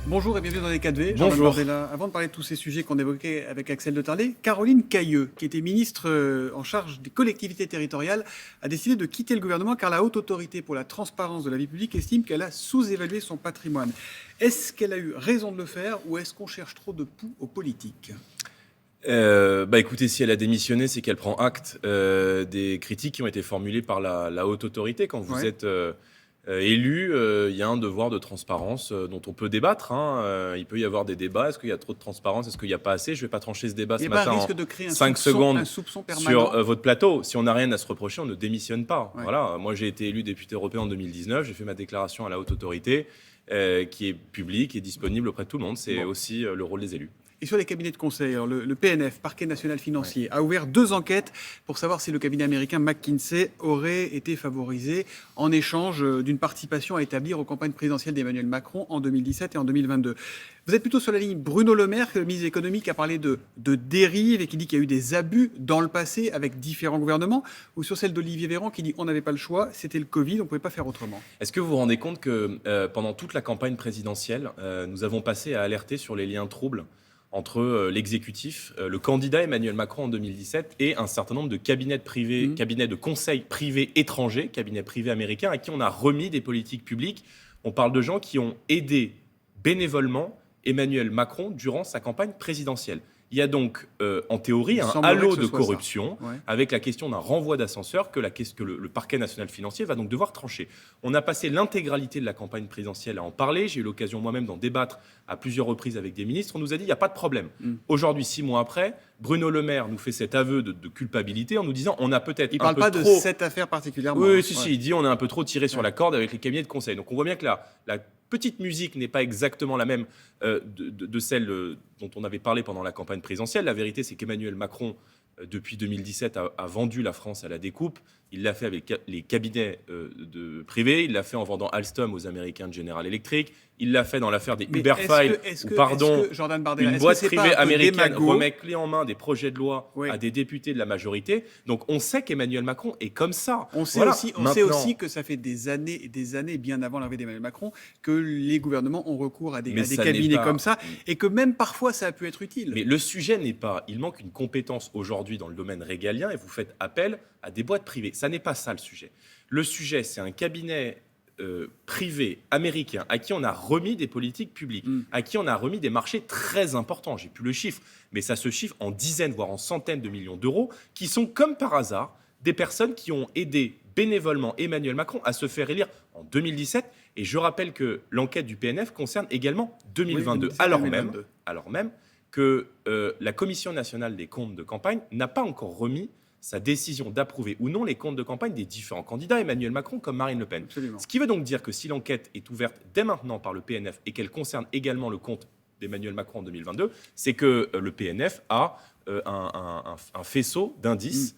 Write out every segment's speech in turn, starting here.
Bonjour et bienvenue dans les 4V. Jordan Bonjour. Bardella. Avant de parler de tous ces sujets qu'on évoquait avec Axel de Tarlet, Caroline Cayeux, qui était ministre en charge des collectivités territoriales, a décidé de quitter le gouvernement car la Haute Autorité pour la transparence de la vie publique estime qu'elle a sous-évalué son patrimoine. Est-ce qu'elle a eu raison de le faire ou est-ce qu'on cherche trop de poux aux politiques ? Écoutez, si elle a démissionné, c'est qu'elle prend acte des critiques qui ont été formulées par la haute autorité. Quand vous êtes élu, il y a un devoir de transparence dont on peut débattre. Il peut y avoir des débats. Est-ce qu'il y a trop de transparence ? Est-ce qu'il n'y a pas assez ? Je ne vais pas trancher ce débat ce matin un risque de créer 5 secondes un soupçon permanent sur votre plateau. Si on n'a rien à se reprocher, on ne démissionne pas. Ouais. Voilà. Moi, j'ai été élu député européen en 2019. J'ai fait ma déclaration à la haute autorité qui est publique et disponible auprès de tout le monde. C'est aussi le rôle des élus. Et sur les cabinets de conseil, alors le PNF, Parquet national financier, a ouvert 2 enquêtes pour savoir si le cabinet américain McKinsey aurait été favorisé en échange d'une participation à établir aux campagnes présidentielles d'Emmanuel Macron en 2017 et en 2022. Vous êtes plutôt sur la ligne Bruno Le Maire, que le ministre économique a parlé de dérive et qui dit qu'il y a eu des abus dans le passé avec différents gouvernements, ou sur celle d'Olivier Véran qui dit on n'avait pas le choix, c'était le Covid, on ne pouvait pas faire autrement. Est-ce que vous vous rendez compte que pendant toute la campagne présidentielle, nous avons passé à alerter sur les liens troubles entre l'exécutif, le candidat Emmanuel Macron en 2017 et un certain nombre de cabinets privés, cabinets de conseil privés étrangers, cabinets privés américains à qui on a remis des politiques publiques. On parle de gens qui ont aidé bénévolement Emmanuel Macron durant sa campagne présidentielle. Il y a donc, en théorie, un halo de corruption avec la question d'un renvoi d'ascenseur que le parquet national financier va donc devoir trancher. On a passé l'intégralité de la campagne présidentielle à en parler. J'ai eu l'occasion moi-même d'en débattre à plusieurs reprises avec des ministres. On nous a dit il n'y a pas de problème. Aujourd'hui, 6 mois après, Bruno Le Maire nous fait cet aveu de culpabilité en nous disant on a peut-être il ne parle pas de cette affaire particulièrement. Oui, il dit on a un peu trop tiré sur la corde avec les cabinets de conseil. Donc on voit bien que la petite musique n'est pas exactement la même de celle dont on avait parlé pendant la campagne présidentielle. La vérité, c'est qu'Emmanuel Macron, depuis 2017, a vendu la France à la découpe. Il l'a fait avec les cabinets privés. Il l'a fait en vendant Alstom aux Américains de General Electric. Il l'a fait dans l'affaire des Uber Files, Jordan Bardella, une boîte privée américaine remet clé en main des projets de loi à des députés de la majorité. Donc on sait qu'Emmanuel Macron est comme ça. On sait aussi que ça fait des années et des années, bien avant l'arrivée d'Emmanuel Macron, que les gouvernements ont recours à des cabinets comme ça, et que même parfois ça a pu être utile. Mais le sujet n'est pas, il manque une compétence aujourd'hui dans le domaine régalien et vous faites appel à des boîtes privées. Ça n'est pas ça le sujet. Le sujet, c'est un cabinet privé américain à qui on a remis des politiques publiques, à qui on a remis des marchés très importants. J'ai plus le chiffre, mais ça se chiffre en dizaines, voire en centaines de millions d'euros, qui sont comme par hasard des personnes qui ont aidé bénévolement Emmanuel Macron à se faire élire en 2017. Et je rappelle que l'enquête du PNF concerne également 2022, alors même que la Commission nationale des comptes de campagne n'a pas encore remis sa décision d'approuver ou non les comptes de campagne des différents candidats, Emmanuel Macron comme Marine Le Pen. Absolument. Ce qui veut donc dire que si l'enquête est ouverte dès maintenant par le PNF et qu'elle concerne également le compte d'Emmanuel Macron en 2022, c'est que le PNF a un faisceau d'indices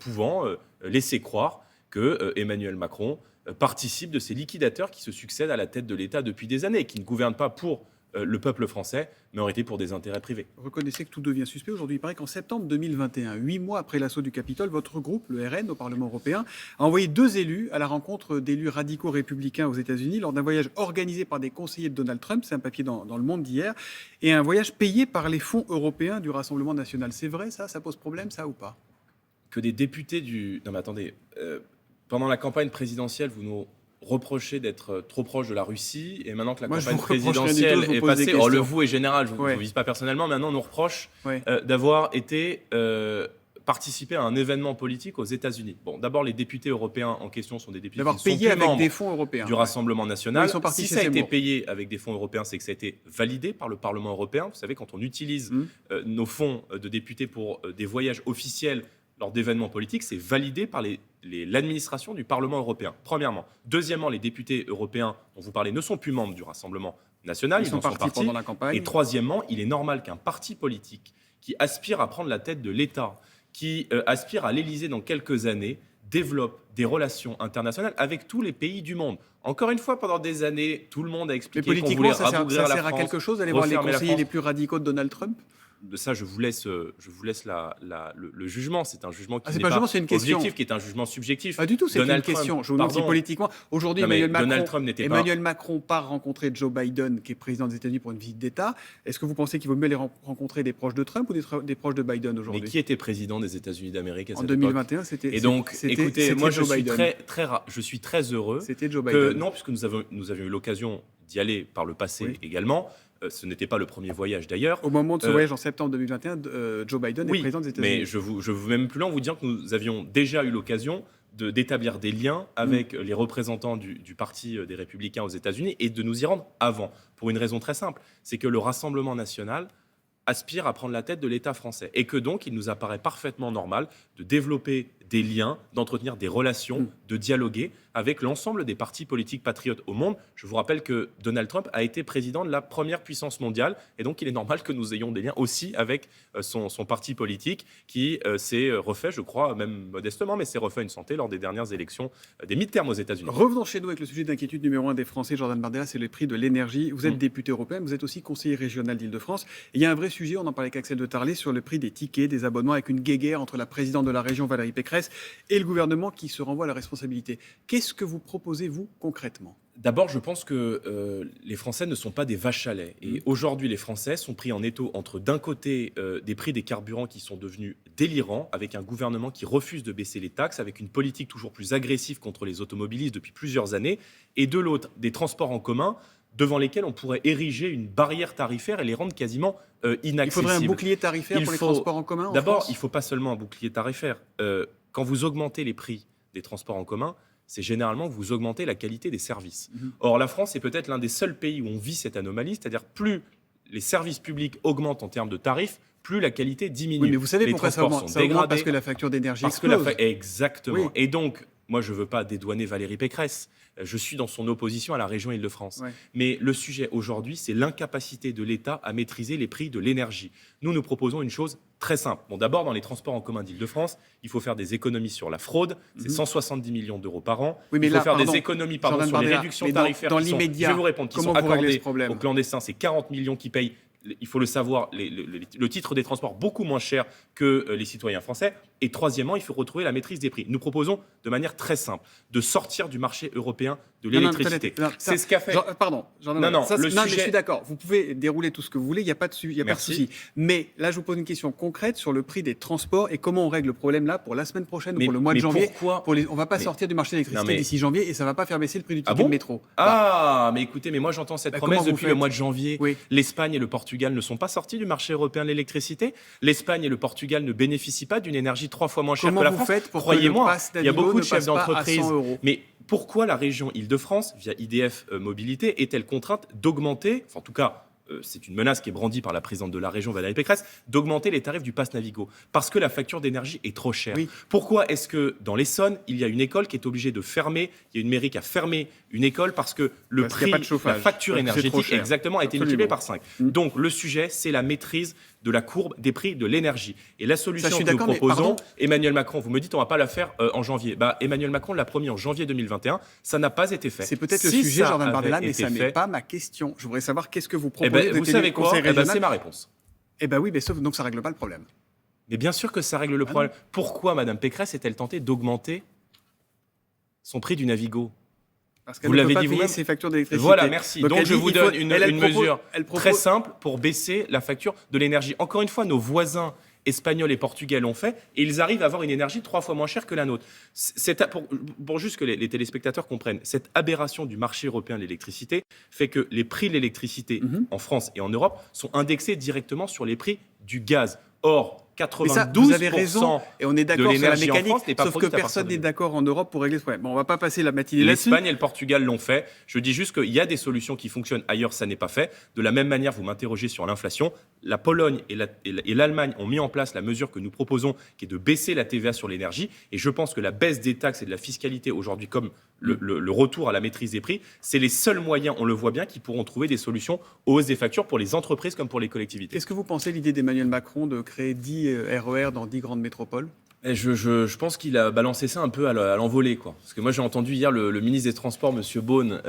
pouvant laisser croire que Emmanuel Macron participe de ces liquidateurs qui se succèdent à la tête de l'État depuis des années et qui ne gouvernent pas pour le peuple français, mais en réalité pour des intérêts privés. Reconnaissez que tout devient suspect. Aujourd'hui, il paraît qu'en septembre 2021, 8 mois après l'assaut du Capitole, votre groupe, le RN, au Parlement européen, a envoyé 2 élus à la rencontre d'élus radicaux républicains aux États-Unis lors d'un voyage organisé par des conseillers de Donald Trump, c'est un papier dans Le Monde d'hier, et un voyage payé par les fonds européens du Rassemblement national. C'est vrai, ça pose problème, ça ou pas ? Que des députés du... Non mais attendez, pendant la campagne présidentielle, vous nous reprocher d'être trop proche de la Russie, et maintenant que la campagne présidentielle est passée, le vous est général, je ne vous vise pas personnellement, maintenant on nous reproche d'avoir été participé à un événement politique aux États-Unis. Bon, d'abord, les députés européens en question sont des députés d'avoir qui sont payé plus avec des fonds européens du Rassemblement national. Si ça a été payé avec des fonds européens, c'est que ça a été validé par le Parlement européen. Vous savez, quand on utilise nos fonds de députés pour des voyages officiels lors d'événements politiques, c'est validé par l'administration du Parlement européen, premièrement. Deuxièmement, les députés européens dont vous parlez ne sont plus membres du Rassemblement national, ils en sont partis pendant la campagne. Et troisièmement, il est normal qu'un parti politique qui aspire à prendre la tête de l'État, qui aspire à l'Élysée dans quelques années, développe des relations internationales avec tous les pays du monde. Encore une fois, pendant des années, tout le monde a expliqué qu'on voulait rabougrir la France. Ça sert à quelque chose d'aller voir les conseillers les plus radicaux de Donald Trump ? de ça, je vous laisse le jugement. C'est un jugement qui c'est n'est pas un pas jugement, c'est une question. objectif, qui est un jugement subjectif. Pas du tout, c'est une Donald question. Trump, Je vous demande si pardon. politiquement. Aujourd'hui, Non, mais Emmanuel Donald Macron, Trump n'était Emmanuel Macron part rencontrer Joe Biden, qui est président des États-Unis, pour une visite d'État. Est-ce que vous pensez qu'il vaut mieux aller rencontrer des proches de Trump ou des proches de Biden Mais aujourd'hui? qui était président des États-Unis d'Amérique à En cette époque? 2021, c'était. Et donc, écoutez, moi, je Joe suis Biden. je suis très heureux C'était Joe que, Biden. non, puisque nous avions eu l'occasion d'y aller par le passé également. Ce n'était pas le premier voyage d'ailleurs. Au moment de ce voyage en septembre 2021, Joe Biden est président des États-Unis. Mais je vous vais même plus loin en vous disant que nous avions déjà eu l'occasion d'établir des liens avec les représentants du Parti des Républicains aux États-Unis et de nous y rendre avant, pour une raison très simple, c'est que le Rassemblement national aspire à prendre la tête de l'État français et que donc il nous apparaît parfaitement normal de développer des liens, d'entretenir des relations, de dialoguer avec l'ensemble des partis politiques patriotes au monde. Je vous rappelle que Donald Trump a été président de la première puissance mondiale et donc il est normal que nous ayons des liens aussi avec son parti politique qui s'est refait, je crois, même modestement, mais s'est refait une santé lors des dernières élections des midterms aux États-Unis. Revenons chez nous avec le sujet d'inquiétude numéro 1 des Français, Jordan Bardella, c'est le prix de l'énergie. Vous êtes député européen, vous êtes aussi conseiller régional d'Île-de-France. Et il y a un vrai sujet, on en parlait avec Axel de Tarlé, sur le prix des tickets, des abonnements, avec une guéguerre entre la présidente de la région, Valérie Pécresse, et le gouvernement qui se renvoie à la responsabilité. Qu'est-ce que vous proposez, vous, concrètement ? D'abord, je pense que les Français ne sont pas des vaches à lait. Et aujourd'hui, les Français sont pris en étau entre, d'un côté, des prix des carburants qui sont devenus délirants, avec un gouvernement qui refuse de baisser les taxes, avec une politique toujours plus agressive contre les automobilistes depuis plusieurs années, et de l'autre, des transports en commun devant lesquels on pourrait ériger une barrière tarifaire et les rendre quasiment inaccessibles. Il faudrait un bouclier tarifaire pour les transports en commun en D'abord, France ? il ne faut pas seulement un bouclier tarifaire. Quand vous augmentez les prix des transports en commun, c'est généralement que vous augmentez la qualité des services. Or, la France est peut-être l'un des seuls pays où on vit cette anomalie, c'est-à-dire plus les services publics augmentent en termes de tarifs, plus la qualité diminue. Oui, mais vous savez les pourquoi ça transports augmente ? sont Ça augmente dégradés, parce que la facture d'énergie parce que explose. Exactement. Oui. Et donc, moi, je ne veux pas dédouaner Valérie Pécresse. Je suis dans son opposition à la région Île-de-France. Ouais. Mais le sujet aujourd'hui, c'est l'incapacité de l'État à maîtriser les prix de l'énergie. Nous proposons une chose très simple. Bon, d'abord, dans les transports en commun d'Île-de-France, il faut faire des économies sur la fraude. C'est 170 millions d'euros par an. Oui, mais il faut là, faire pardon, des économies Jordan sur les Bardella, réductions mais tarifaires. dans qui sont, l'immédiat, je vais vous répondre, qui comment sont vous réglez ce accordées problème aux clandestins. C'est 40 millions qui payent. Il faut le savoir, le titre des transports beaucoup moins cher que les citoyens français. Et troisièmement, il faut retrouver la maîtrise des prix. Nous proposons de manière très simple de sortir du marché européen de l'électricité. C'est ce qu'a fait. Pardon, Non, mais je sujet. suis d'accord. Vous pouvez dérouler tout ce que vous voulez, il n'y a pas de souci. Mais là, je vous pose une question concrète sur le prix des transports et comment on règle le problème là pour la semaine prochaine ou pour le mois de janvier. Pourquoi on ne va pas sortir du marché de l'électricité d'ici janvier et ça ne va pas faire baisser le prix du ticket de métro. Mais écoutez, mais moi j'entends cette promesse comment vous depuis faites le mois de janvier. Oui. L'Espagne et le Portugal ne sont pas sortis du marché européen de l'électricité. L'Espagne et le Portugal ne bénéficient pas d'une énergie 3 fois moins chère Comment que la vous France. faites pour Croyez-moi, que le pass il y a Navigo beaucoup ne de chefs passe pas à d'entreprise. 100 €? Mais pourquoi la région Île-de-France, via IDF Mobilité, est-elle contrainte d'augmenter, en tout cas, c'est une menace qui est brandie par la présidente de la région, Valérie Pécresse, d'augmenter les tarifs du pass Navigo. Parce que la facture d'énergie est trop chère. Oui. Pourquoi est-ce que dans l'Essonne, il y a une école qui est obligée de fermer, il y a une mairie qui a fermé une école parce que le Parce qu'il y a prix, pas de chauffage, la facture parce que c'est trop énergétique, cher. exactement, a été Absolument. multipliée par 5. Donc le sujet, c'est la maîtrise de la courbe des prix de l'énergie. Et la solution Ça, je suis que nous d'accord, mais proposons, pardon. Emmanuel Macron, vous me dites on ne va pas la faire en janvier. Emmanuel Macron l'a promis en janvier 2021, ça n'a pas été fait. C'est peut-être le Si sujet, ça Jordan avait Bardella, mais été ça n'est fait, pas ma question. Je voudrais savoir qu'est-ce que vous eh proposez. ben, vous savez quoi C'est ma réponse. Eh bien oui, mais sauf donc ça ne règle pas le problème. Mais bien sûr que ça règle le problème. Pourquoi Mme Pécresse est-elle tentée d'augmenter son prix du Navigo? Parce qu'elle Vous ne peut l'avez pas dit payer vous-même. ses factures d'électricité. Voilà, merci. Donc elle je dit, vous il faut- donne une elle propose- mesure elle propose- très simple pour baisser la facture de l'énergie. Encore une fois, nos voisins espagnols et portugais l'ont fait et ils arrivent à avoir une énergie 3 fois moins chère que la nôtre. Pour juste que les téléspectateurs comprennent, cette aberration du marché européen de l'électricité fait que les prix de l'électricité en France et en Europe sont indexés directement sur les prix du gaz. Or, Mais ça, 92% vous avez raison, et on est d'accord sur la l'énergie en mécanique, France n'est pas sauf que produite à partir personne de n'est nous. d'accord en Europe pour régler ce problème. Bon, on ne va pas passer la matinée là-dessus. L'Espagne et le Portugal l'ont fait. Je dis juste qu'il y a des solutions qui fonctionnent ailleurs, ça n'est pas fait. De la même manière, vous m'interrogez sur l'inflation. La Pologne et l'Allemagne ont mis en place la mesure que nous proposons, qui est de baisser la TVA sur l'énergie. Et je pense que la baisse des taxes et de la fiscalité aujourd'hui, comme le retour à la maîtrise des prix, c'est les seuls moyens, on le voit bien, qui pourront trouver des solutions aux hausses des factures pour les entreprises comme pour les collectivités. Qu'est-ce que vous pensez de l'idée d'Emmanuel Macron de créer 10 RER dans 10 grandes métropoles ? Et je pense qu'il a balancé ça un peu à l'envolée, quoi. Parce que moi, j'ai entendu hier le ministre des Transports, M. Beaune,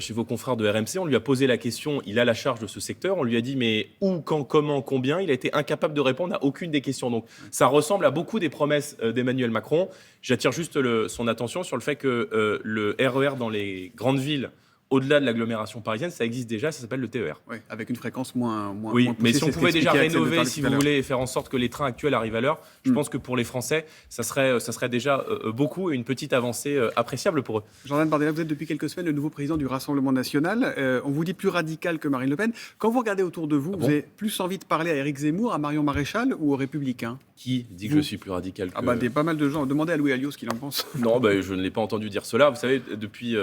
chez vos confrères de RMC. On lui a posé la question, il a la charge de ce secteur. On lui a dit, mais où, quand, comment, combien? Il a été incapable de répondre à aucune des questions. Donc, ça ressemble à beaucoup des promesses d'Emmanuel Macron. J'attire juste son attention sur le fait que le RER dans les grandes villes, au-delà de l'agglomération parisienne, ça existe déjà, ça s'appelle le TER. Oui, avec une fréquence moins Oui, poussée, mais si on c'est ce pouvait déjà qu'expliquait Axel de rénover, Tarle si tout à vous l'heure. voulez, et faire en sorte que les trains actuels arrivent à l'heure, je pense que pour les Français, ça serait déjà beaucoup et une petite avancée appréciable pour eux. Jordan Bardella, vous êtes depuis quelques semaines le nouveau président du Rassemblement national. On vous dit plus radical que Marine Le Pen. Quand vous regardez autour de vous, Ah vous bon avez plus envie de parler à Éric Zemmour, à Marion Maréchal ou aux Républicains? Qui dit que Vous. je suis plus radical que... Ah bah, pas mal de gens. Demandez à Louis Alliot ce qu'il en pense. Non, je ne l'ai pas entendu dire cela. Vous savez, depuis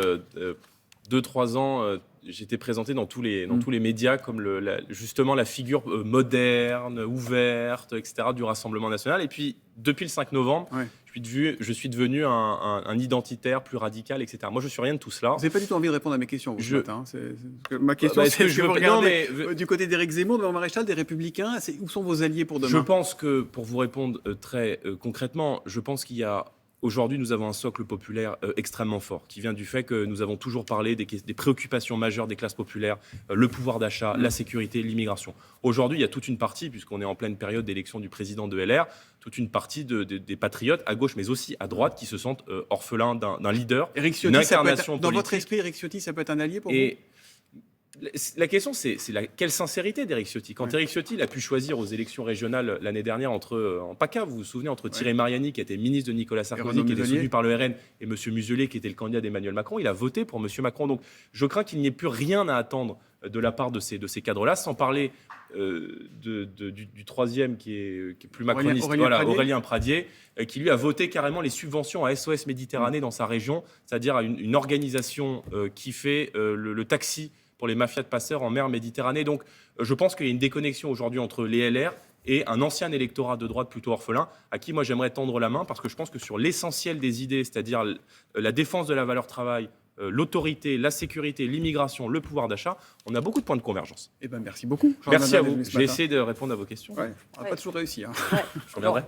2-3 ans, j'étais présenté dans tous les médias comme justement la figure moderne, ouverte, etc. du Rassemblement national. Et puis, depuis le 5 novembre, Ouais. je suis devenu un identitaire plus radical, etc. Moi, je ne suis rien de tout cela. Vous n'avez pas du tout envie de répondre à mes questions ce Je- matin. Ma question, est-ce c'est que est-ce je que vous veux- regardez non, mais- du côté d'Éric Zemmour, de Marion Maréchal, des Républicains, où sont vos alliés pour Je demain? pense que, pour vous répondre très concrètement, je pense qu'il y a... Aujourd'hui, nous avons un socle populaire extrêmement fort, qui vient du fait que nous avons toujours parlé des préoccupations majeures des classes populaires, le pouvoir d'achat, la sécurité, l'immigration. Aujourd'hui, il y a toute une partie, puisqu'on est en pleine période d'élection du président de LR, toute une partie des patriotes, à gauche mais aussi à droite, qui se sentent orphelins d'un leader, Éric une Ciotti, incarnation dans votre politique. esprit, Éric Ciotti, ça peut être un allié pour Et la question, c'est quelle sincérité d'Éric Ciotti. Quand Ouais. Éric Ciotti il a pu choisir aux élections régionales l'année dernière en PACA, vous vous souvenez, entre Thierry Mariani, qui était ministre de Nicolas Sarkozy, Renaud qui était Muselier. soutenu par le RN, et M. Muselier, qui était le candidat d'Emmanuel Macron, il a voté pour M. Macron. Donc je crains qu'il n'y ait plus rien à attendre de la part de ces cadres-là, sans parler du troisième qui est plus macroniste, Aurélien Pradier, qui lui a voté carrément les subventions à SOS Méditerranée dans sa région, c'est-à-dire à une organisation qui fait le taxi pour les mafias de passeurs en mer Méditerranée. Donc je pense qu'il y a une déconnexion aujourd'hui entre les LR et un ancien électorat de droite plutôt orphelin, à qui moi j'aimerais tendre la main, parce que je pense que sur l'essentiel des idées, c'est-à-dire la défense de la valeur travail, l'autorité, la sécurité, l'immigration, le pouvoir d'achat, on a beaucoup de points de convergence. Eh ben, merci beaucoup. Merci à Jordan vous. Bardella, ce J'ai matin. essayé de répondre à vos questions. Ouais, on n'a pas toujours réussi. Hein. Je reviendrai.